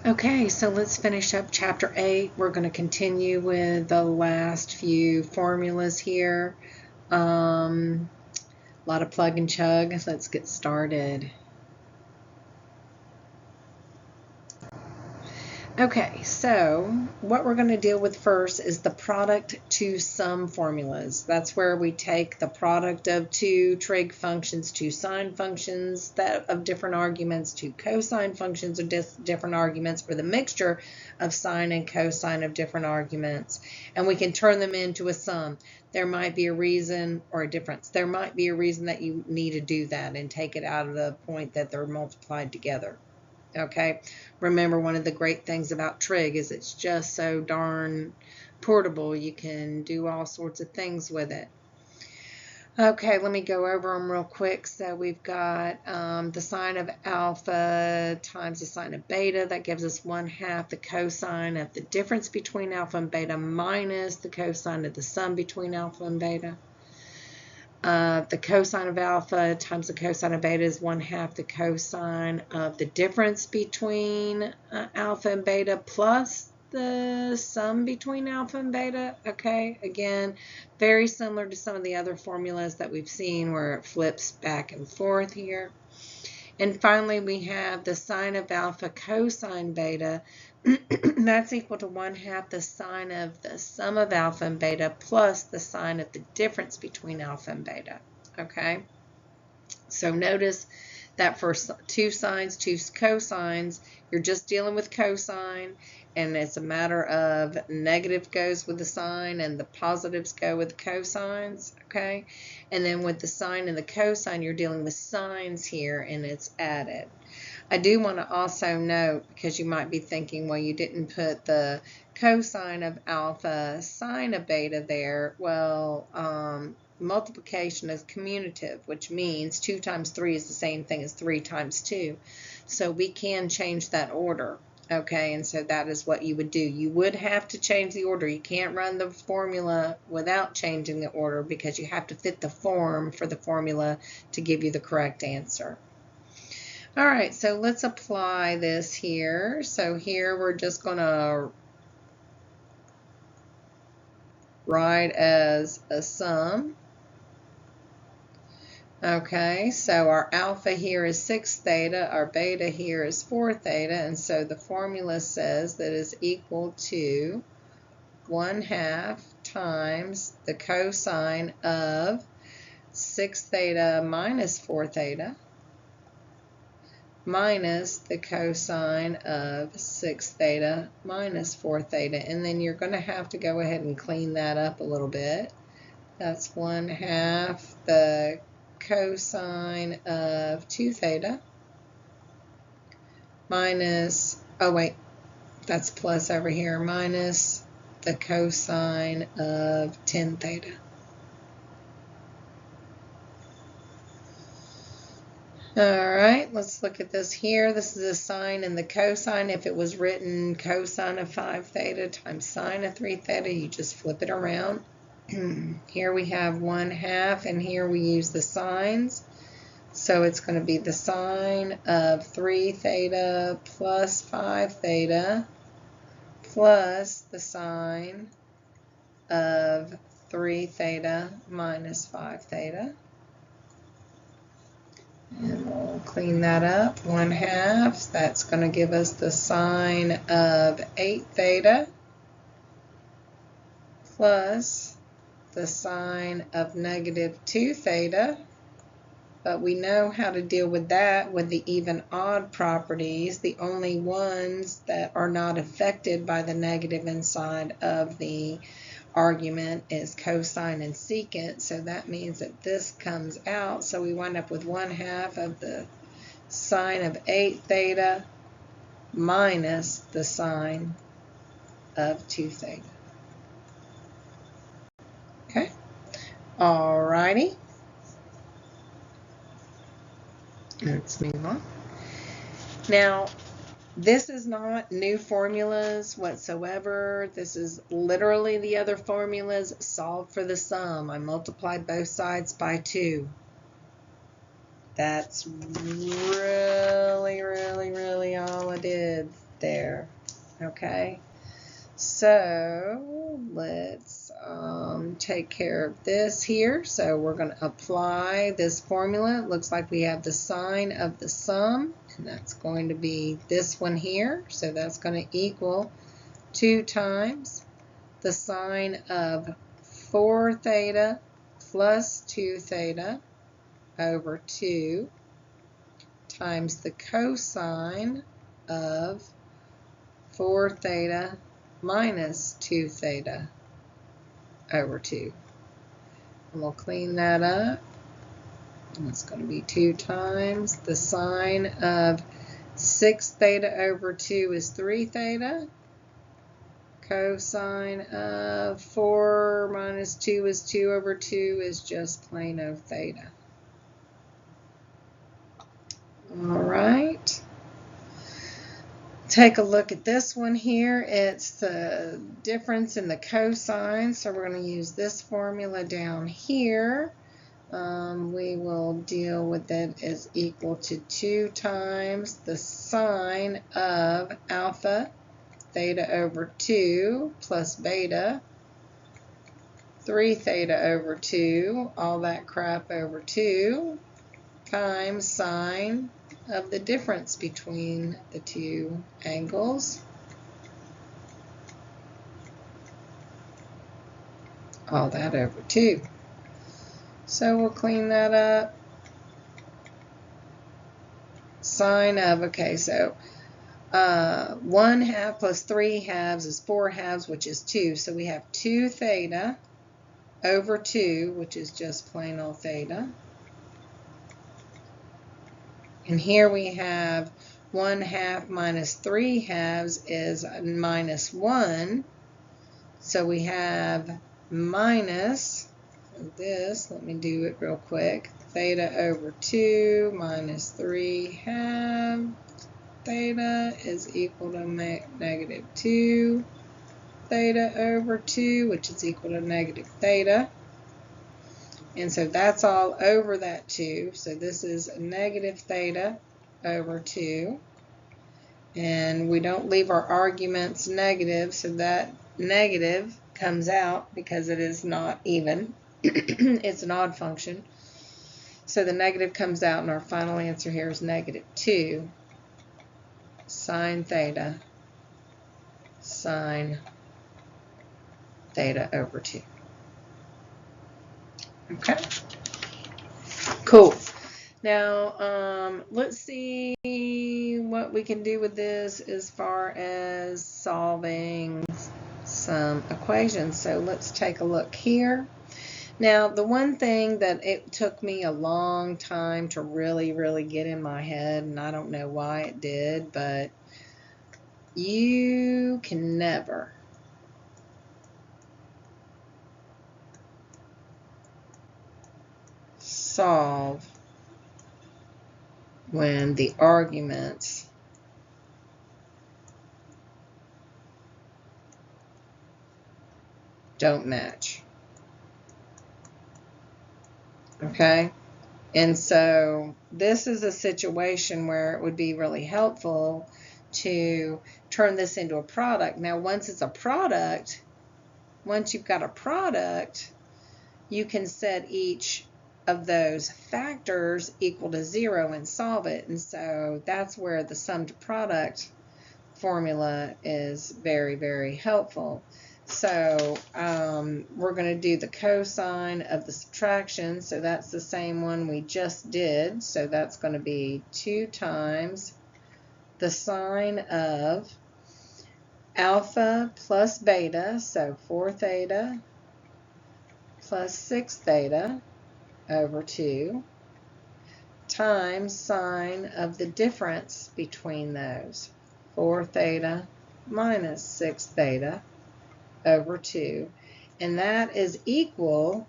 Okay, so let's finish up chapter 8. We're going to continue with the last few formulas here. A lot of plug and chug. Let's get started. Okay, so what we're going to deal with first is the product to sum formulas. That's where we take the product of two trig functions, two sine functions that of different arguments, two cosine functions of different arguments, for the mixture of sine and cosine of different arguments, and we can turn them into a sum. There might be a reason or a difference. There might be a reason that you need to do that and take it out of the point that they're multiplied together. Okay, remember, one of the great things about trig is it's just so darn portable. You can do all sorts of things with it. Okay, let me go over them real quick. So we've got the sine of alpha times the sine of beta. That gives us 1/2 the cosine of the difference between alpha and beta minus the cosine of the sum between alpha and beta. The cosine of alpha times the cosine of beta is 1/2 the cosine of the difference between alpha and beta plus the sum between alpha and beta. Okay, again, very similar to some of the other formulas that we've seen where it flips back and forth here. And finally, we have the sine of alpha cosine beta. That's equal to 1/2 the sine of the sum of alpha and beta plus the sine of the difference between alpha and beta. Okay, so notice that for two sines, two cosines, you're just dealing with cosine, and it's a matter of negative goes with the sine and the positives go with the cosines. Okay, and then with the sine and the cosine, you're dealing with sines here, and it's added. I do want to also note, because you might be thinking, well, you didn't put the cosine of alpha sine of beta there. Well, multiplication is commutative, which means 2 times 3 is the same thing as 3 times 2. So we can change that order. Okay, and so that is what you would do. You would have to change the order. You can't run the formula without changing the order, because you have to fit the form for the formula to give you the correct answer. All right, so let's apply this here. So here we're just going to write as a sum. Okay, so our alpha here is 6 theta, our beta here is 4 theta, and so the formula says that is equal to 1/2 times the cosine of 6 theta minus 4 theta minus the cosine of 6 theta minus 4 theta. And then you're going to have to go ahead and clean that up a little bit. That's 1/2 the cosine of 2 theta minus, oh wait, that's plus over here, minus the cosine of 10 theta. All right, let's look at this here. This is the sine and the cosine. If it was written cosine of 5 theta times sine of 3 theta, you just flip it around. Here we have 1/2, and here we use the sines. So it's going to be the sine of 3 theta plus 5 theta plus the sine of 3 theta minus 5 theta. And we'll clean that up. 1/2, that's going to give us the sine of 8 theta plus the sine of negative 2 theta. But we know how to deal with that with the even odd properties. The only ones that are not affected by the negative inside of the argument is cosine and secant, so that means that this comes out, so we wind up with 1/2 of the sine of 8 theta minus the sine of 2 theta. Okay, alrighty, let's move on. Now, this is not new formulas whatsoever. This is literally the other formulas solved for the sum. I multiplied both sides by 2. That's really all I did. there. Okay, so let's take care of this here. So we're going to apply this formula. It looks like we have the sign of the sum, and that's going to be this one here. So that's going to equal 2 times the sine of 4 theta plus 2 theta over 2 times the cosine of 4 theta minus 2 theta over 2. And we'll clean that up. And it's going to be 2 times the sine of 6 theta over 2 is 3 theta. Cosine of 4 minus 2 is 2 over 2 is just plain old theta. All right. Take a look at this one here. It's the difference in the cosine, so we're going to use this formula down here. We will deal with it as equal to 2 times the sine of alpha theta over 2 plus beta 3 theta over 2, all that crap over 2, times sine of the difference between the two angles, all that over 2. So we'll clean that up. Sine of, okay, so 1 half plus 3 halves is 4 halves, which is 2. So we have 2 theta over 2, which is just plain old theta. And here we have 1 half minus 3 halves is minus 1. So we have minus this, let me do it real quick, theta over 2 minus 3 halves theta is equal to negative 2 theta over 2, which is equal to negative theta. And so that's all over that 2. So this is negative theta over 2. And we don't leave our arguments negative, so that negative comes out because it is not even. It's an odd function. So the negative comes out, and our final answer here is negative 2 sine theta sine theta over 2. Okay, cool. Now, let's see what we can do with this as far as solving some equations. So let's take a look here. Now, the one thing that it took me a long time to really get in my head, and I don't know why it did, but you can never solve when the arguments don't match. Okay? And so this is a situation where it would be really helpful to turn this into a product. Now, once it's a product, once you've got a product, you can set each of those factors equal to 0 and solve it. And so that's where the sum to product formula is very helpful. So we're going to do the cosine of the subtraction. So that's the same one we just did. So that's going to be 2 times the sine of alpha plus beta, so 4 theta plus 6 theta over 2 times sine of the difference between those, 4 theta minus 6 theta over 2, and that is equal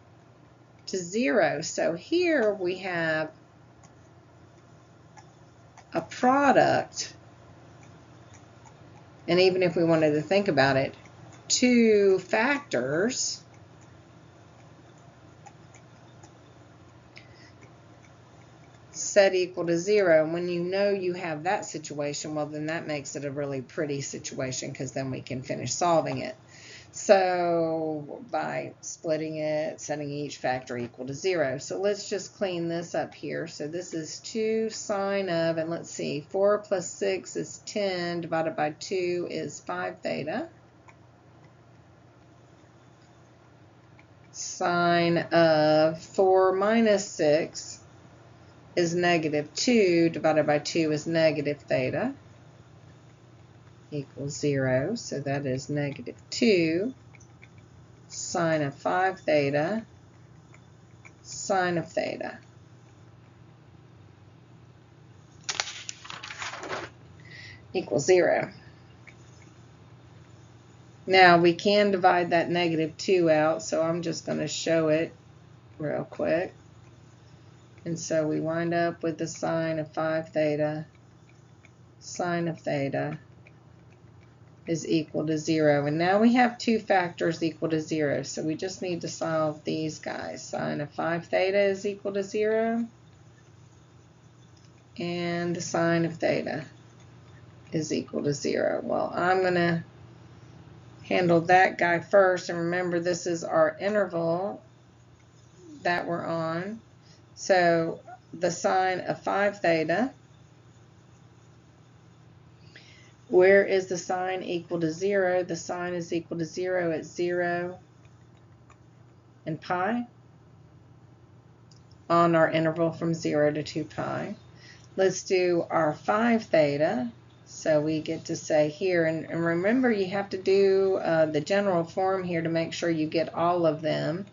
to 0. So here we have a product, and even if we wanted to think about it, 2 factors. set equal to 0. And when you know you have that situation, well, then that makes it a really pretty situation, because then we can finish solving it. So by splitting it, setting each factor equal to 0. So let's just clean this up here. So this is 2 sine of, and let's see, 4 plus 6 is 10, divided by 2 is 5 theta. Sine of 4 minus 6 is negative 2, divided by 2 is negative theta, equals 0. So that is negative 2 sine of 5 theta sine of theta. Equals 0. Now we can divide that negative 2 out, so I'm just going to show it real quick. And so we wind up with the sine of 5 theta sine of theta is equal to 0. And now we have two factors equal to 0, so we just need to solve these guys. Sine of 5 theta is equal to 0, and the sine of theta is equal to 0. Well, I'm going to handle that guy first, and remember this is our interval that we're on. So the sine of 5 theta, where is the sine equal to 0? The sine is equal to 0 at 0 and pi on our interval from 0 to 2 pi. Let's do our 5 theta. So we get to say here, and remember you have to do the general form here to make sure you get all of them.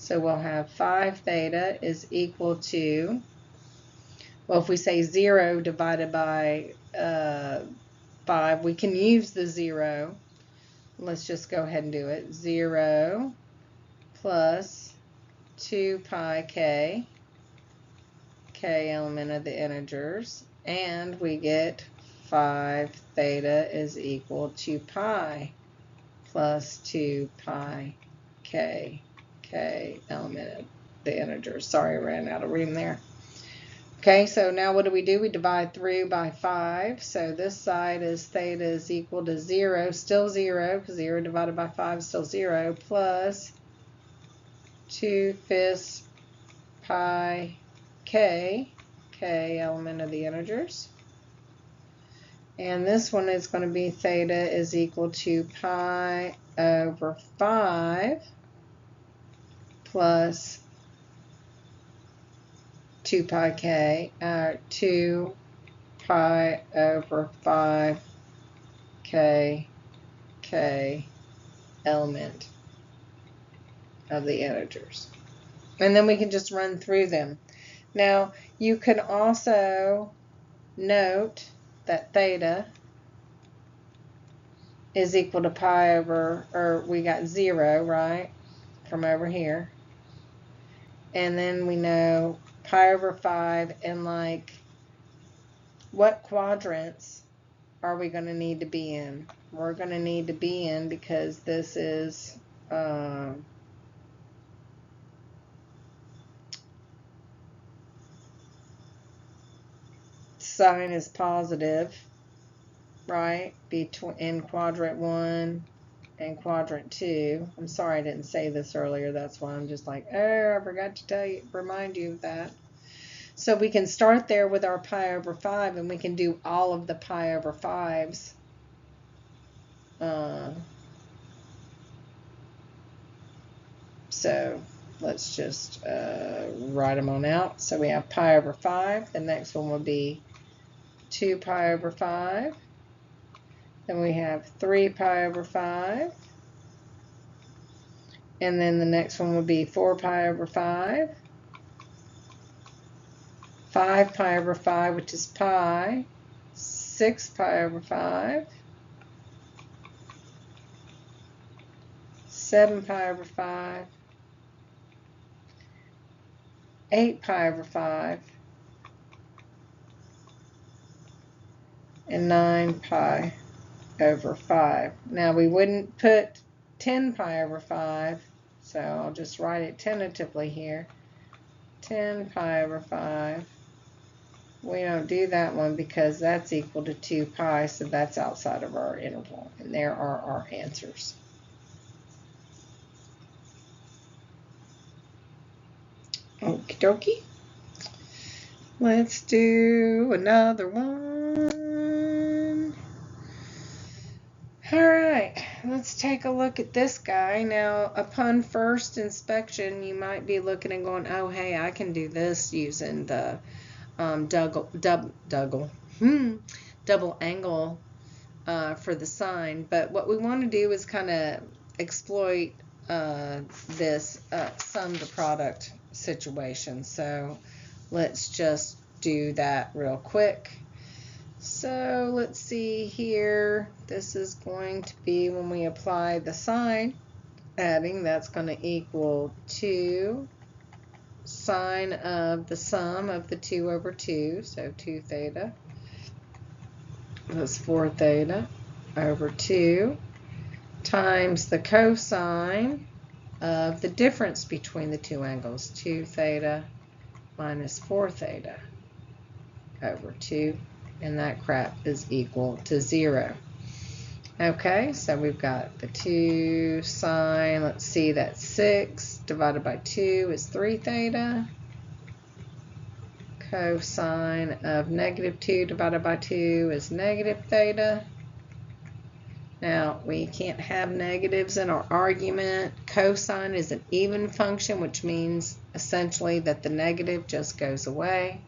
So we'll have 5 theta is equal to, well, if we say 0 divided by 5, we can use the 0. Let's just go ahead and do it. 0 plus 2 pi k, k element of the integers, and we get 5 theta is equal to pi plus 2 pi k, k element of the integers. Sorry, I ran out of room there. Okay, so now what do? We divide through by 5. So this side is theta is equal to 0, still 0, because 0 divided by 5 is still 0, plus 2/5 pi k, k element of the integers. And this one is going to be theta is equal to pi over 5 plus 2 pi k, 2 pi over 5 k, k element of the integers. And then we can just run through them. Now, you can also note that theta is equal to pi over, or we got 0, right, from over here. And then we know pi over 5, and like, what quadrants are we going to need to be in? We're going to need to be in, because this is sine is positive, right, in quadrant 1 and quadrant 2. I'm sorry I didn't say this earlier. That's why I'm just like, oh, I forgot to remind you of that. So we can start there with our pi over 5, and we can do all of the pi over 5s. So let's just write them on out. So we have pi over 5. The next one will be 2 pi over 5. Then we have 3 pi over 5. And then the next one will be 4 pi over 5. 5 pi over 5, which is pi. 6 pi over 5. 7 pi over 5. 8 pi over 5. And 9 pi over 5. Now we wouldn't put 10 pi over 5, so I'll just write it tentatively here. 10 pi over 5 we don't do that one because that's equal to 2 pi, so that's outside of our interval. And there are our answers. Okie dokie. Let's do another one. All right, let's take a look at this guy. Now, upon first inspection, you might be looking and going, oh, hey, I can do this using the double angle for the sine. But what we want to do is kind of exploit this sum to product situation. So let's just do that real quick. So let's see here. This is going to be when we apply the sine adding, that's going to equal 2 sine of the sum of the 2 over 2, so 2 theta plus 4 theta over 2 times the cosine of the difference between the two angles, 2 theta minus 4 theta over 2, and that crap is equal to 0. Okay, so we've got the 2 sine, let's see, that's 6 divided by 2 is 3 theta. Cosine of negative 2 divided by 2 is negative theta. Now, we can't have negatives in our argument. Cosine is an even function, which means essentially that the negative just goes away.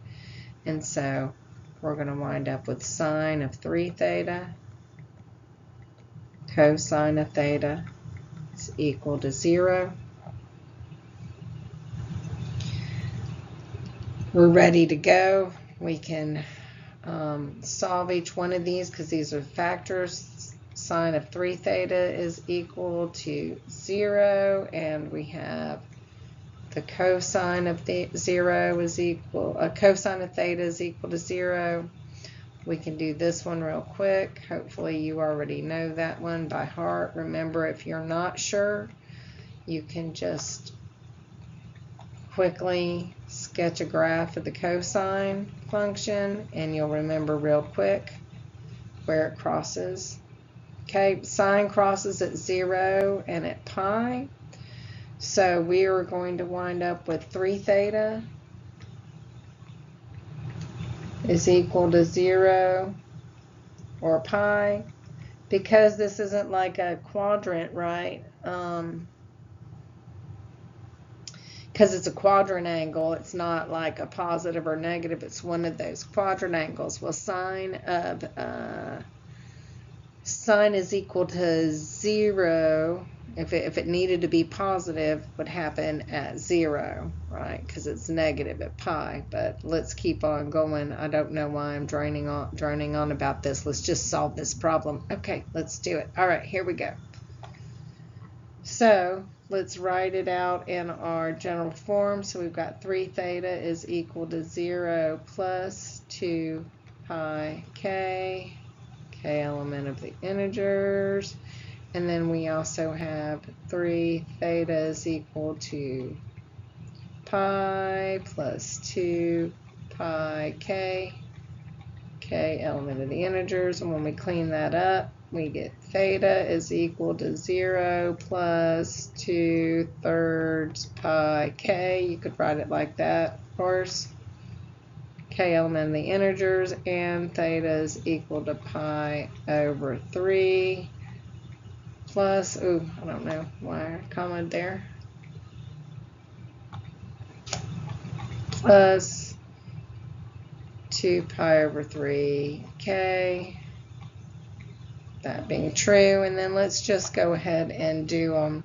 And so we're going to wind up with sine of 3 theta. Cosine of theta is equal to 0. We're ready to go. We can solve each one of these because these are factors. Sine of 3 theta is equal to 0, and we have the cosine of the 0 is equal, cosine of theta is equal to 0. We can do this one real quick. Hopefully you already know that one by heart. Remember, if you're not sure, you can just quickly sketch a graph of the cosine function, and you'll remember real quick where it crosses. Okay, sine crosses at 0 and at pi. So we are going to wind up with 3 theta is equal to 0 or pi. Because this isn't like a quadrant, right? Because it's a quadrant angle, it's not like a positive or negative, it's one of those quadrant angles. Well, sine is equal to 0. If it needed to be positive, would happen at 0, right? Because it's negative at pi. But let's keep on going. I don't know why I'm droning on about this. Let's just solve this problem. Okay, let's do it. All right, here we go. So let's write it out in our general form. So we've got 3 theta is equal to 0 plus 2 pi k, k element of the integers. And then we also have 3 theta is equal to pi plus 2 pi k, k element of the integers. And when we clean that up, we get theta is equal to 0 plus 2/3 pi k. You could write it like that, of course. K element of the integers, and theta is equal to pi over 3 plus, I don't know why I commented there, plus 2 pi over 3 k. That being true, and then let's just go ahead and do them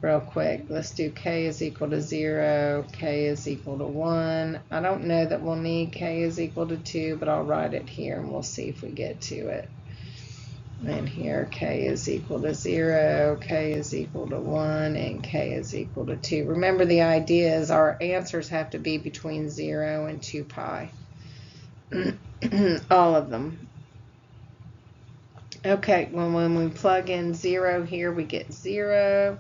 real quick. Let's do k is equal to 0, k is equal to 1. I don't know that we'll need k is equal to 2, but I'll write it here and we'll see if we get to it. And here k is equal to 0, k is equal to 1, and k is equal to 2. Remember, the idea is our answers have to be between 0 and 2 pi. All of them. Okay, when we plug in 0 here, we get 0.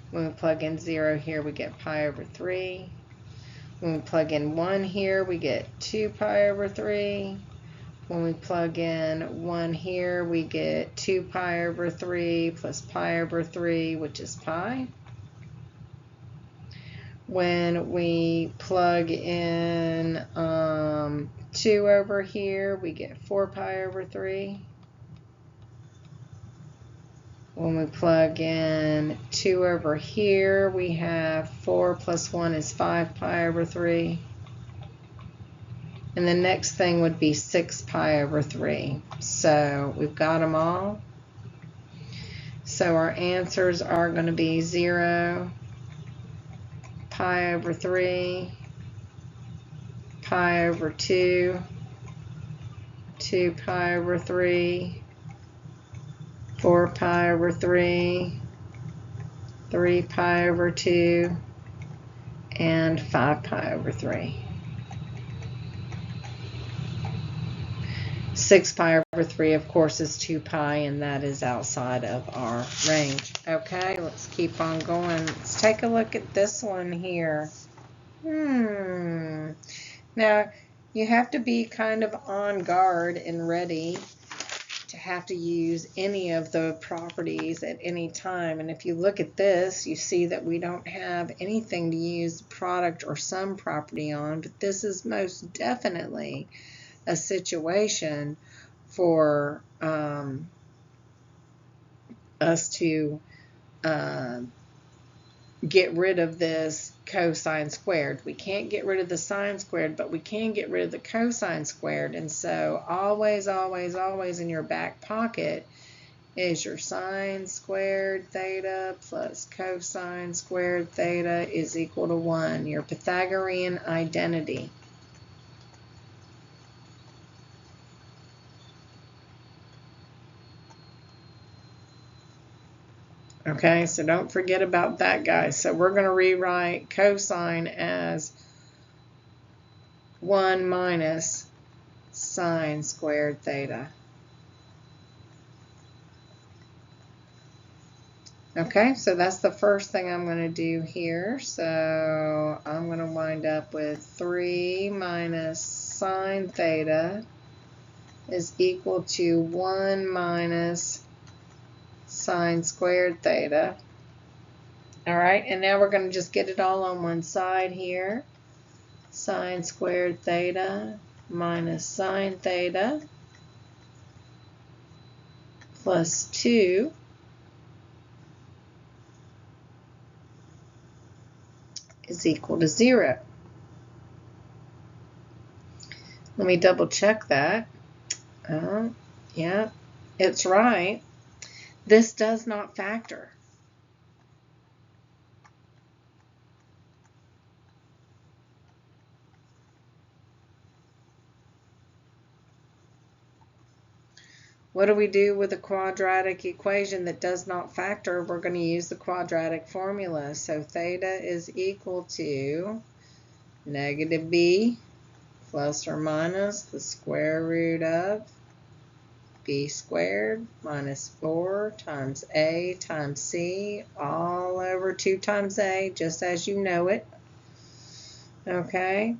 When we plug in 0 here, we get pi over 3. When we plug in 1 here, we get 2 pi over 3. When we plug in 1 here, we get 2 pi over 3 plus pi over 3, which is pi. When we plug in 2 over here, we get 4 pi over 3. When we plug in 2 over here, we have 4 plus 1 is 5 pi over 3. And the next thing would be 6 pi over 3. So we've got them all. So our answers are going to be 0, pi over 3, pi over 2, 2 pi over 3, 4 pi over 3, 3 pi over 2, and 5 pi over 3. 6 pi over 3, of course, is 2 pi, and that is outside of our range. Okay, let's keep on going. Let's take a look at this one here. Now, you have to be kind of on guard and ready to have to use any of the properties at any time. And if you look at this, you see that we don't have anything to use product or sum property on, but this is most definitely a situation for us to get rid of this cosine squared. We can't get rid of the sine squared, but we can get rid of the cosine squared. And so always, always, always in your back pocket is your sine squared theta plus cosine squared theta is equal to 1, your Pythagorean identity. Okay, so don't forget about that, guys. So we're going to rewrite cosine as 1 minus sine squared theta. Okay, so that's the first thing I'm going to do here. So I'm going to wind up with 3 minus sine theta is equal to 1 minus sine squared theta. All right, and now we're going to just get it all on one side here. Sine squared theta minus sine theta plus 2 is equal to 0. Let me double check that. Yeah, it's right. This does not factor. What do we do with a quadratic equation that does not factor? We're going to use the quadratic formula. So theta is equal to negative b plus or minus the square root of b squared minus 4 times a times c all over 2 times a, just as you know it. Okay.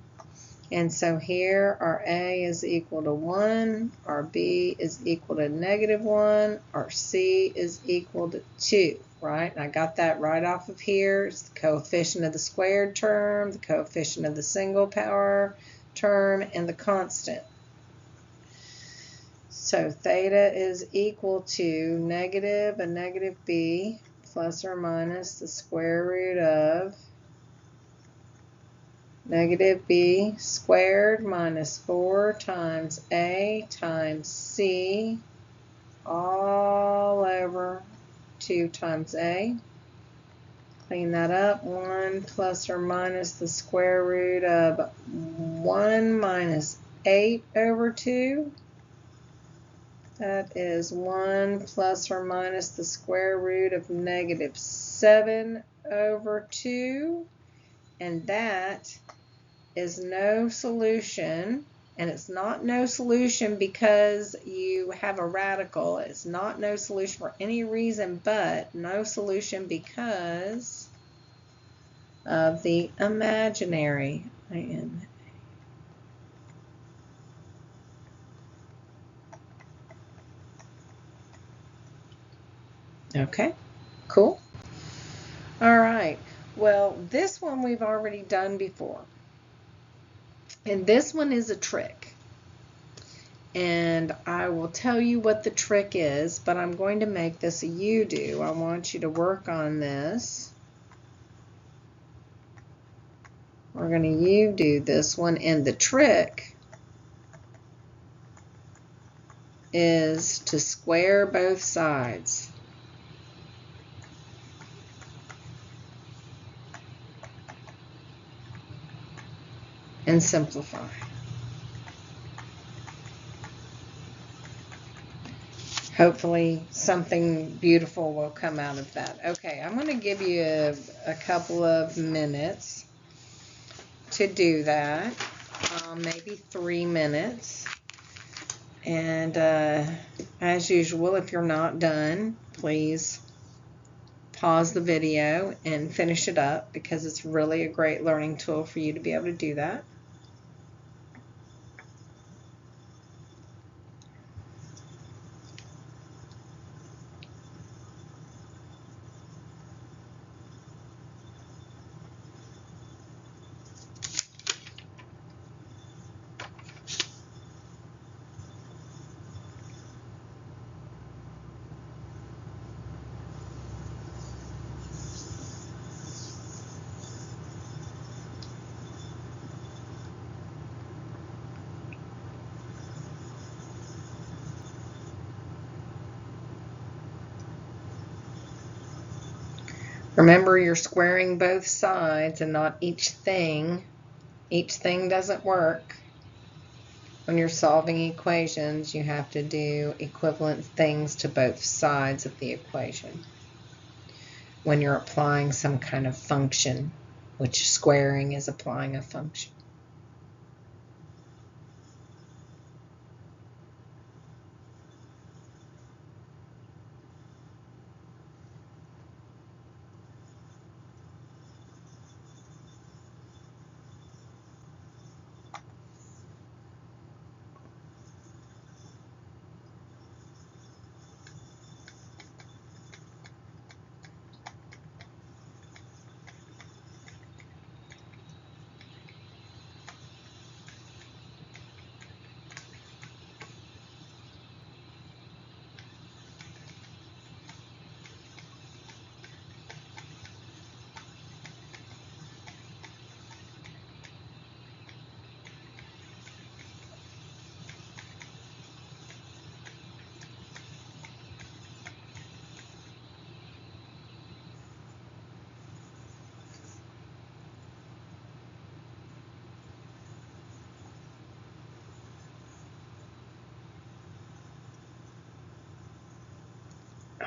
And so here our a is equal to 1, our b is equal to negative 1, our c is equal to 2, right? And I got that right off of here. It's the coefficient of the squared term, the coefficient of the single power term, and the constant. So theta is equal to negative a negative b plus or minus the square root of negative b squared minus 4 times a times c all over 2 times a. Clean that up. 1 plus or minus the square root of 1 minus 8 over 2. That is 1 plus or minus the square root of negative 7 over 2. And that is no solution, and it's not no solution because you have a radical. It's not no solution for any reason but no solution because of the imaginary I-N. Okay, cool. All right. Well, this one we've already done before. And this one is a trick. And I will tell you what the trick is, but I'm going to make this a you do. I want you to work on this. We're going to you do this one, and the trick is to square both sides. And simplify. Hopefully something beautiful will come out of that. Okay, I'm going to give you a couple of minutes to do that, maybe 3 minutes. And as usual, if you're not done, please pause the video and finish it up, because it's really a great learning tool for you to be able to do that. Remember, you're squaring both sides and not each thing. Each thing doesn't work. When you're solving equations, you have to do equivalent things to both sides of the equation. When you're applying some kind of function, which squaring is applying a function.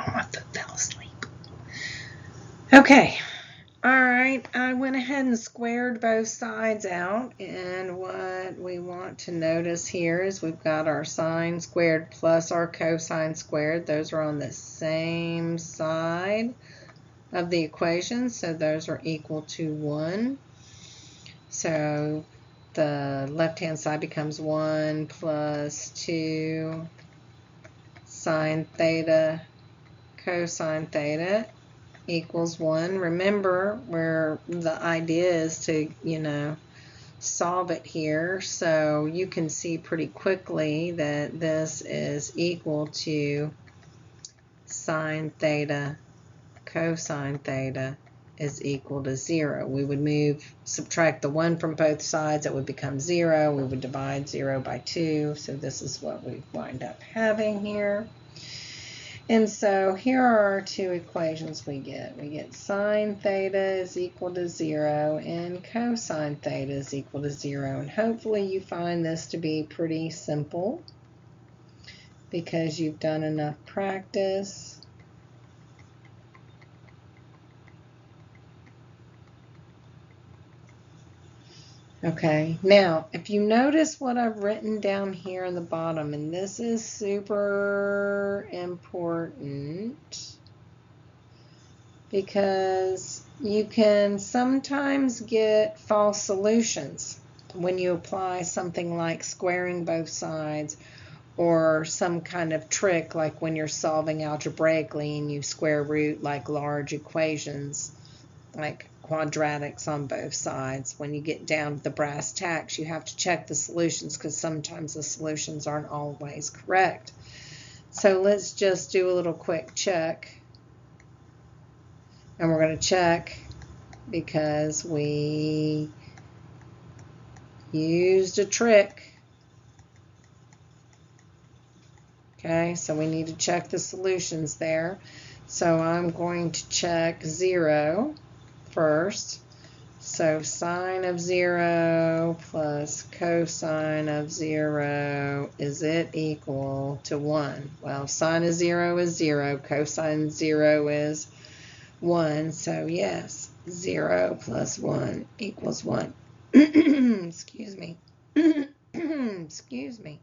Oh, I fell asleep. Okay. All right, I went ahead and squared both sides out, and what we want to notice here is we've got our sine squared plus our cosine squared. Those are on the same side of the equation, so those are equal to 1. So the left-hand side becomes 1 plus 2 sine theta cosine theta equals 1. Remember, where the idea is to, solve it here. So you can see pretty quickly that this is equal to sine theta cosine theta is equal to 0. We would subtract the 1 from both sides. It would become 0. We would divide 0 by 2. So this is what we wind up having here. And so here are our two equations we get. We get sine theta is equal to 0 and cosine theta is equal to 0. And hopefully you find this to be pretty simple because you've done enough practice. Okay, now if you notice what I've written down here in the bottom, and this is super important because You can sometimes get false solutions when you apply something like squaring both sides, or some kind of trick like when you're solving algebraically and you square root like large equations, like quadratics on both sides. When you get down to the brass tacks, you have to check the solutions because sometimes the solutions aren't always correct. So let's just do a little quick check. And we're going to check because we used a trick. Okay, so we need to check the solutions there. So I'm going to check 0 first. So sine of 0 plus cosine of 0, is it equal to 1? Well, sine of 0 is 0, cosine of 0 is 1, so yes, 0 plus 1 equals 1. Excuse me. Excuse me.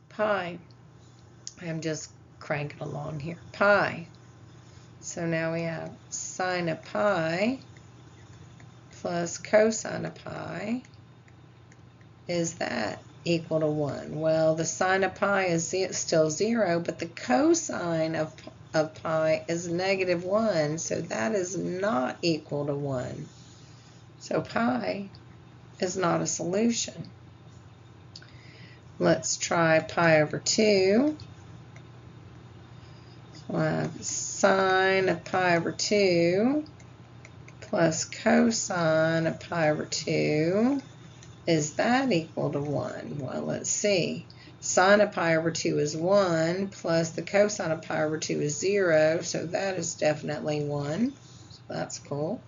Pi. I'm just cranking along here. Pi. So now we have sine of pi plus cosine of pi. Is that equal to 1? Well, the sine of pi is still 0, but the cosine of pi is negative 1, so that is not equal to 1. So pi is not a solution. Let's try pi over 2. So we'll have sine of pi over 2 plus cosine of pi over 2. Is that equal to 1? Well, let's see. Sine of pi over 2 is 1, plus the cosine of pi over 2 is 0, so that is definitely 1. So that's cool.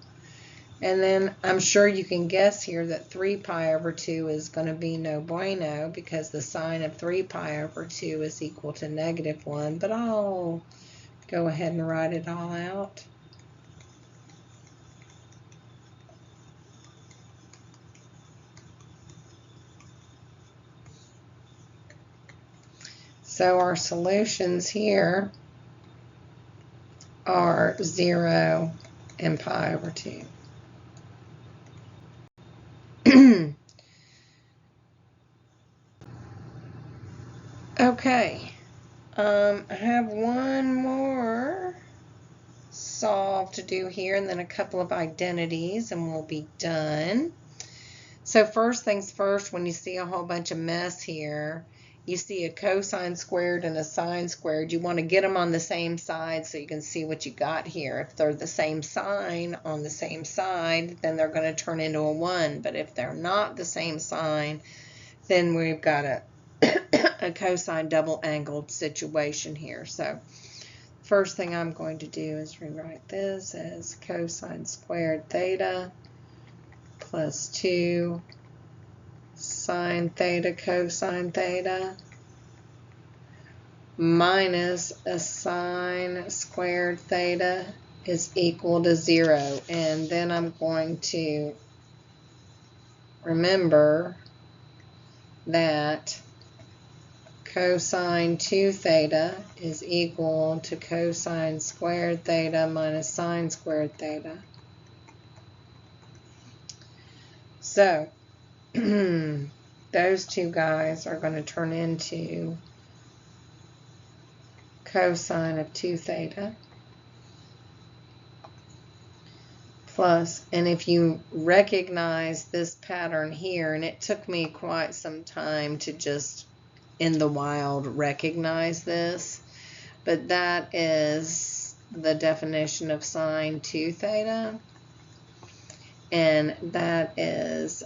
And then I'm sure you can guess here that 3 pi over 2 is going to be no bueno because the sine of 3 pi over 2 is equal to negative 1, but I'll go ahead and write it all out. So our solutions here are 0 and pi over 2. Okay, I have one more solve to do here and then a couple of identities and we'll be done. So first things first, when you see a whole bunch of mess here, you see a cosine squared and a sine squared, you want to get them on the same side so you can see what you got here. If they're the same sign on the same side, then they're going to turn into a 1. But if they're not the same sign, then we've got a cosine double angled situation here. So first thing I'm going to do is rewrite this as cosine squared theta plus 2 sine theta cosine theta minus a sine squared theta is equal to 0. And then I'm going to remember that cosine 2 theta is equal to cosine squared theta minus sine squared theta. So those two guys are going to turn into cosine of 2 theta plus, and if you recognize this pattern here, and it took me quite some time to just in the wild recognize this, but that is the definition of sine 2 theta, and that is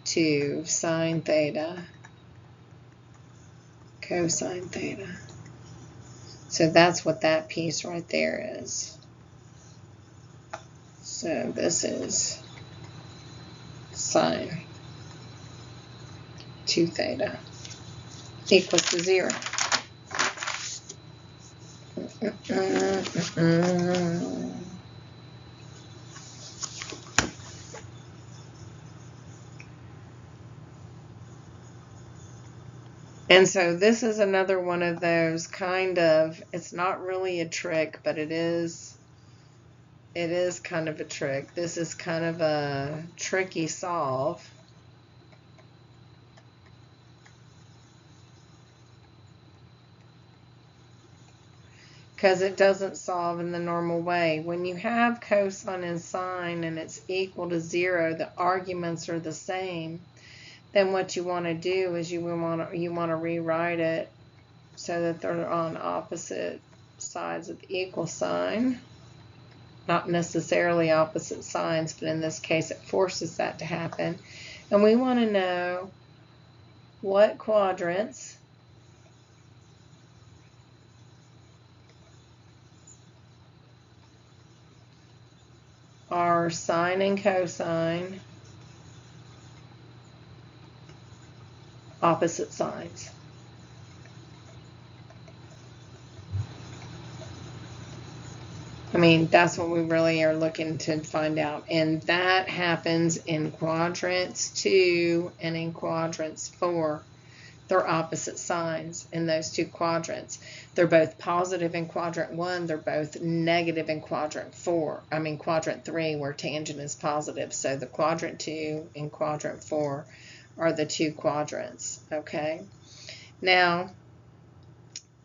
2 sine theta cosine theta. So that's what that piece right there is. So this is sine 2 theta equals to 0. And so this is another one of those kind of, it's not really a trick, but it is kind of a trick. This is kind of a tricky solve. Because it doesn't solve in the normal way. When you have cosine and sine and it's equal to 0, the arguments are the same, then what you want to do is you want to rewrite it so that they're on opposite sides of the equal sign. Not necessarily opposite signs, but in this case it forces that to happen. And we want to know what quadrants are sine and cosine opposite sides. I mean, that's what we really are looking to find out. And that happens in quadrants 2 and in quadrants 4. They're opposite signs in those two quadrants. They're both positive in quadrant 1. They're both negative in quadrant 4. I mean, quadrant 3, where tangent is positive. So the quadrant 2 and quadrant 4 are the two quadrants, okay? Now,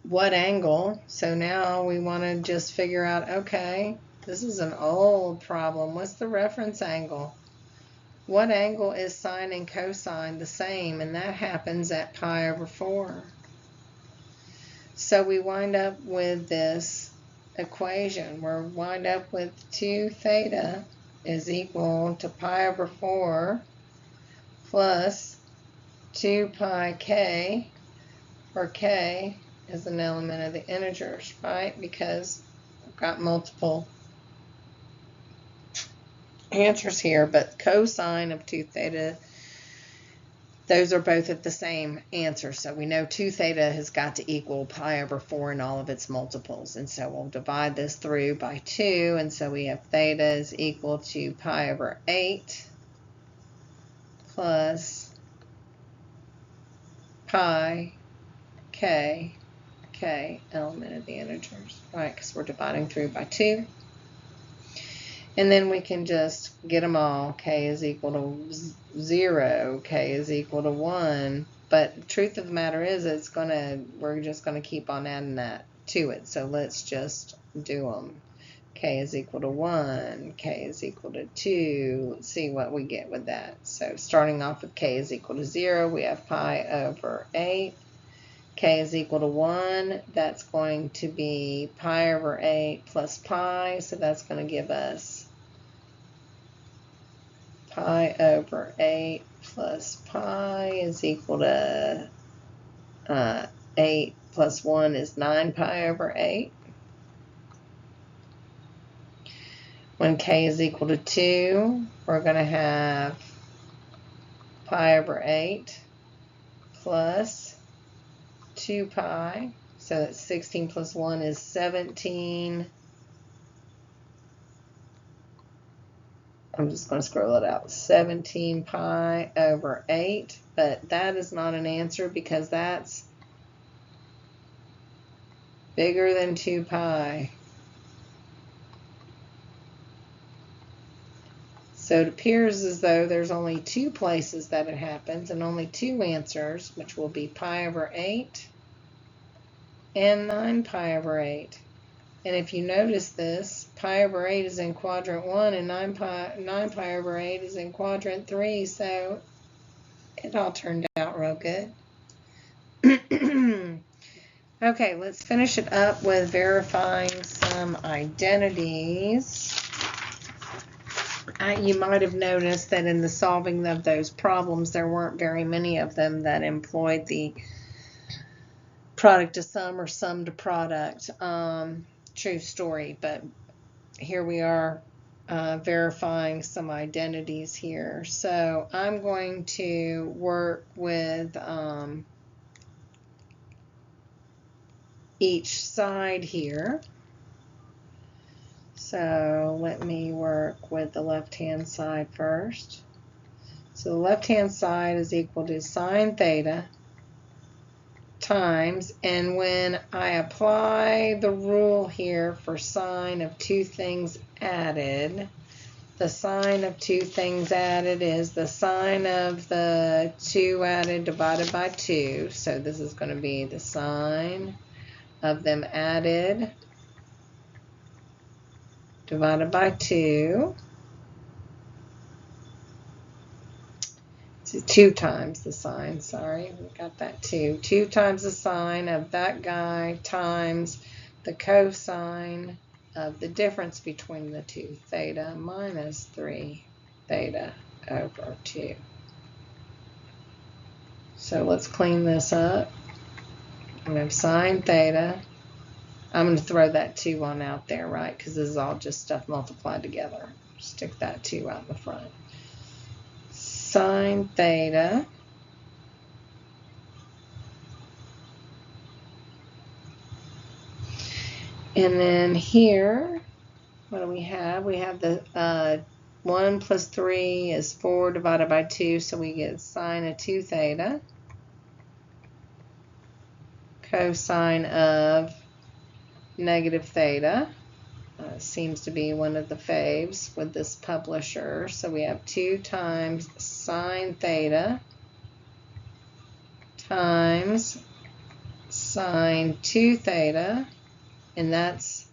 what angle? So now we want to just figure out, okay, this is an old problem. What's the reference angle? What angle is sine and cosine the same? And that happens at pi over 4. So we wind up with this equation. We wind up with 2 theta is equal to pi over 4 plus 2 pi k, where k is an element of the integers, right? Because I've got multiple answers here, but cosine of 2 theta, those are both at the same answer. So we know 2 theta has got to equal pi over 4 in all of its multiples. And so we'll divide this through by 2. And so we have theta is equal to pi over 8 plus pi k, element of the integers, right? Because we're dividing through by 2. And then we can just get them all. K is equal to 0. K is equal to 1. But the truth of the matter is, we're just going to keep on adding that to it. So let's just do them. K is equal to 1. K is equal to 2. Let's see what we get with that. So starting off with K is equal to 0, we have pi over 8. K is equal to 1. That's going to be pi over 8 plus pi. So that's going to give us pi over 8 plus pi is equal to 8 plus 1 is 9 pi over 8. When k is equal to 2, we're going to have pi over 8 plus 2 pi. So that's 16 plus 1 is 17. I'm just going to scroll it out. 17 pi over 8. But that is not an answer because that's bigger than 2 pi. So it appears as though there's only 2 places that it happens and only 2 answers, which will be pi over 8 and 9 pi over 8. And if you notice this, pi over 8 is in quadrant 1 and 9 pi over 8 is in quadrant 3, so it all turned out real good. Okay, let's finish it up with verifying some identities. You might have noticed that in the solving of those problems, there weren't very many of them that employed the product to sum or sum to product. True story, but here we are verifying some identities here. So I'm going to work with each side here. So let me work with the left-hand side first. So the left-hand side is equal to sine theta times, and when I apply the rule here for sine of two things added, the sine of two things added is the sine of the two added divided by 2. So this is going to be the sine of them added divided by 2. So 2 times the sine, sorry, we got that 2. 2 times the sine of that guy times the cosine of the difference between the two, theta minus 3 theta over 2. So let's clean this up. I'm going to have sine theta. I'm going to throw that 2 on out there, right? Because this is all just stuff multiplied together. Stick that 2 out in the front. Sine theta and then here, what do we have? We have the 1 plus 3 is 4 divided by 2, so we get sine of 2 theta, cosine of negative theta. Seems to be one of the faves with this publisher. So we have 2 times sine theta times sine 2 theta, and that's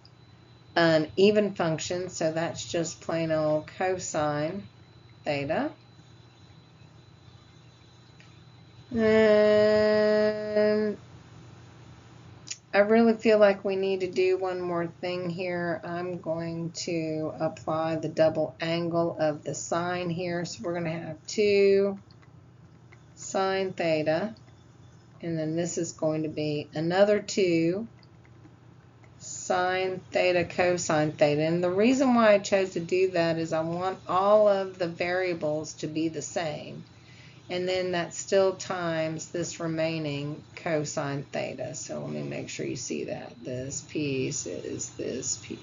an even function, so that's just plain old cosine theta. And I really feel like we need to do one more thing here. I'm going to apply the double angle of the sine here. So we're going to have 2 sine theta, and then this is going to be another 2 sine theta cosine theta. And the reason why I chose to do that is I want all of the variables to be the same. And then that still times this remaining cosine theta. So let me make sure you see that. This piece is this piece.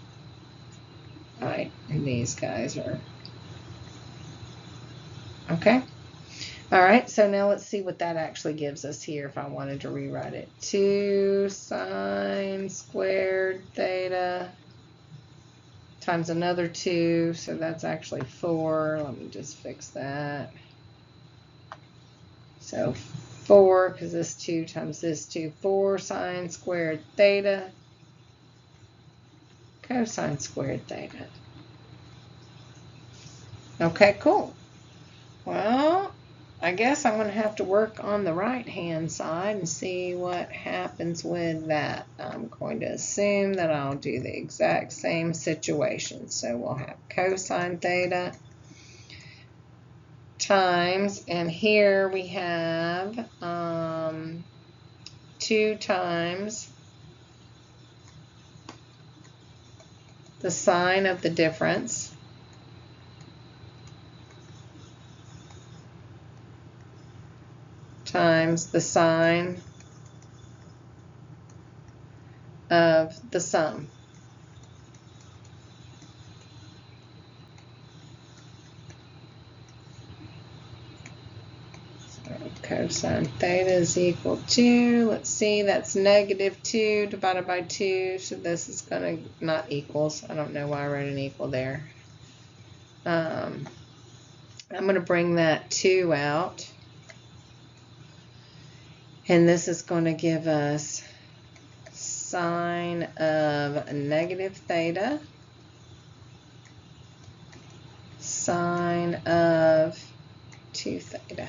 All right, and these guys are, okay. All right, so now let's see what that actually gives us here if I wanted to rewrite it. 2 sine squared theta times another 2, so that's actually 4. Let me just fix that. So 4, because this 2 times this 2, 4 sine squared theta cosine squared theta. Okay, cool. Well, I guess I'm going to have to work on the right-hand side and see what happens with that. I'm going to assume that I'll do the exact same situation. So we'll have cosine theta times, and here we have 2 times the sine of the difference times the sine of the sum. So cosine theta is equal to, let's see, that's negative 2 divided by 2. So this is going to not equals. I don't know why I wrote an equal there. I'm going to bring that 2 out. And this is going to give us sine of negative theta, sine of 2 theta.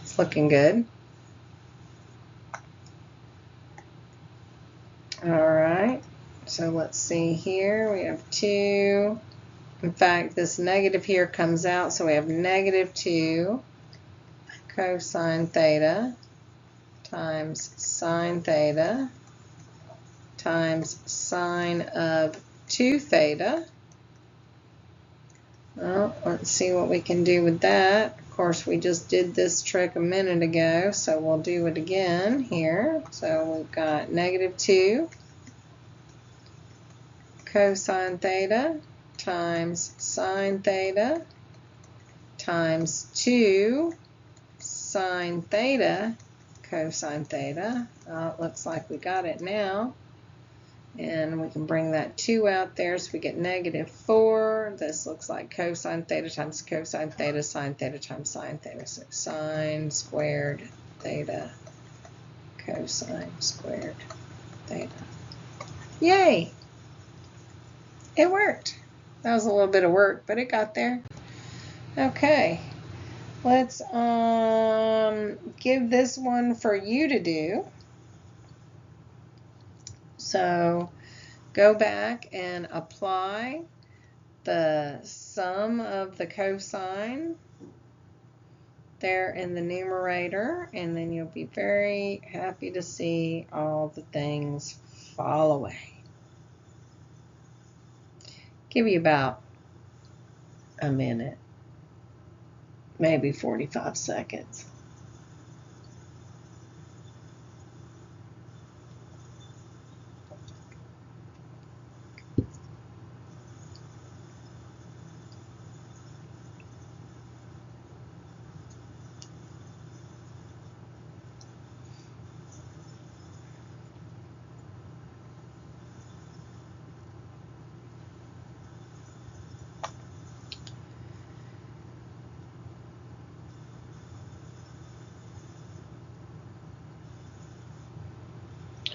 It's looking good. All right, so let's see here. We have 2. In fact, this negative here comes out, so we have negative 2 cosine theta times sine theta times sine of 2 theta. Well, let's see what we can do with that. Of course, we just did this trick a minute ago, so we'll do it again here. So we've got negative 2 cosine theta times sine theta times 2 sine theta, cosine theta. It looks like we got it now. And we can bring that 2 out there, so we get -4. This looks like cosine theta times cosine theta, sine theta times sine theta. So sine squared theta, cosine squared theta. Yay! It worked. That was a little bit of work, but it got there. Okay. Let's give this one for you to do. So go back and apply the sum of the cosine there in the numerator, and then you'll be very happy to see all the things fall away. Give you about a minute, maybe 45 seconds.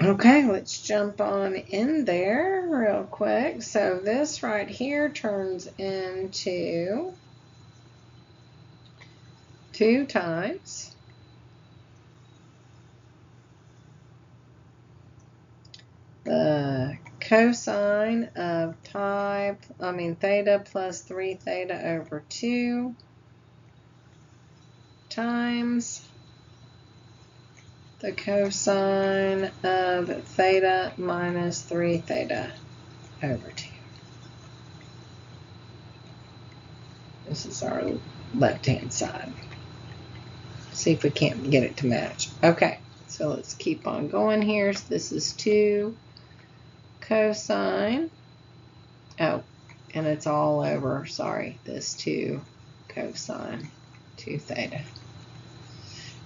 Okay, let's jump on in there real quick. So this right here turns into 2 times the cosine of theta plus 3 theta over 2 times the cosine of theta minus 3 theta over 2. This is our left-hand side. See if we can't get it to match. Okay, so let's keep on going here. So this is 2 cosine. Oh, and it's all over, sorry, this 2 cosine 2 theta.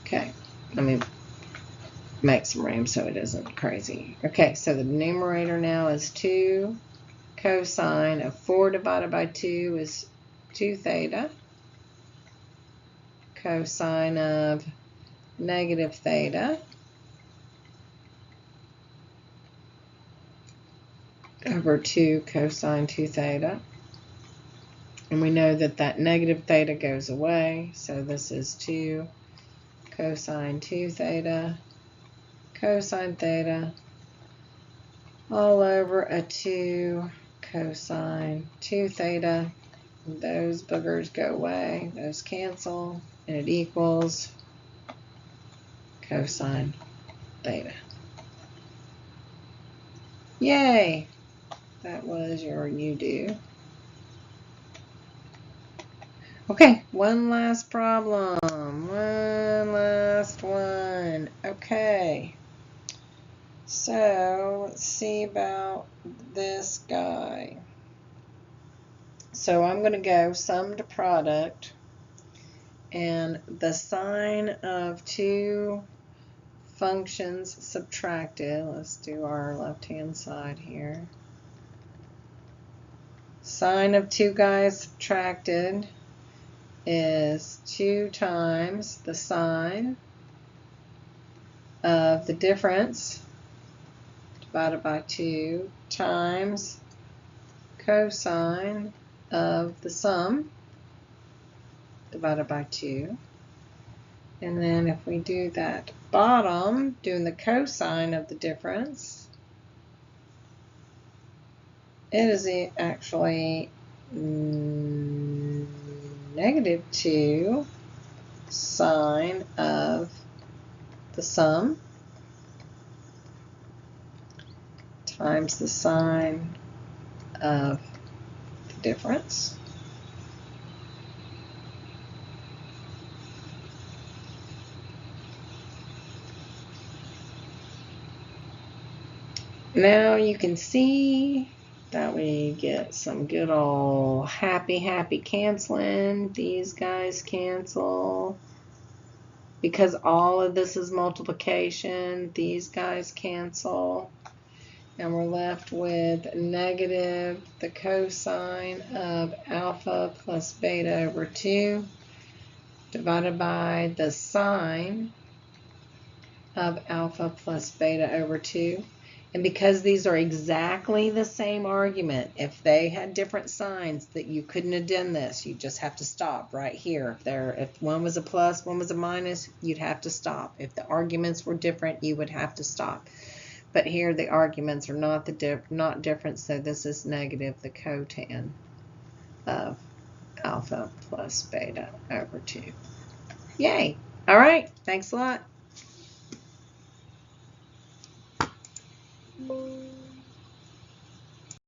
Okay, let me make some room so it isn't crazy. Okay, so the numerator now is 2 cosine of 4 divided by 2 is 2 theta. Cosine of negative theta over 2 cosine 2 theta. And we know that that negative theta goes away, so this is 2 cosine 2 theta cosine theta all over a 2 cosine 2 theta. Those boogers go away, those cancel, and it equals cosine theta. Yay! That was your you do. Okay, one last problem. One last one. Okay. So let's see about this guy. So I'm going to go sum to product, and the sine of 2 functions subtracted. Let's do our left-hand side here. Sine of 2 guys subtracted is 2 times the sine of the difference divided by 2 times cosine of the sum divided by 2. And then if we do that bottom, doing the cosine of the difference, it is actually -2 sine of the sum times the sine of the difference. Now you can see that we get some good old happy canceling. These guys cancel. Because all of this is multiplication, these guys cancel. And we're left with negative the cosine of alpha plus beta over 2 divided by the sine of alpha plus beta over 2. And because these are exactly the same argument, if they had different signs, that you couldn't have done this. You just have to stop right here. If one was a plus, one was a minus, you'd have to stop. If the arguments were different, you would have to stop. But here the arguments are not different, so this is negative the cotan of alpha plus beta over 2. Yay! All right, thanks a lot.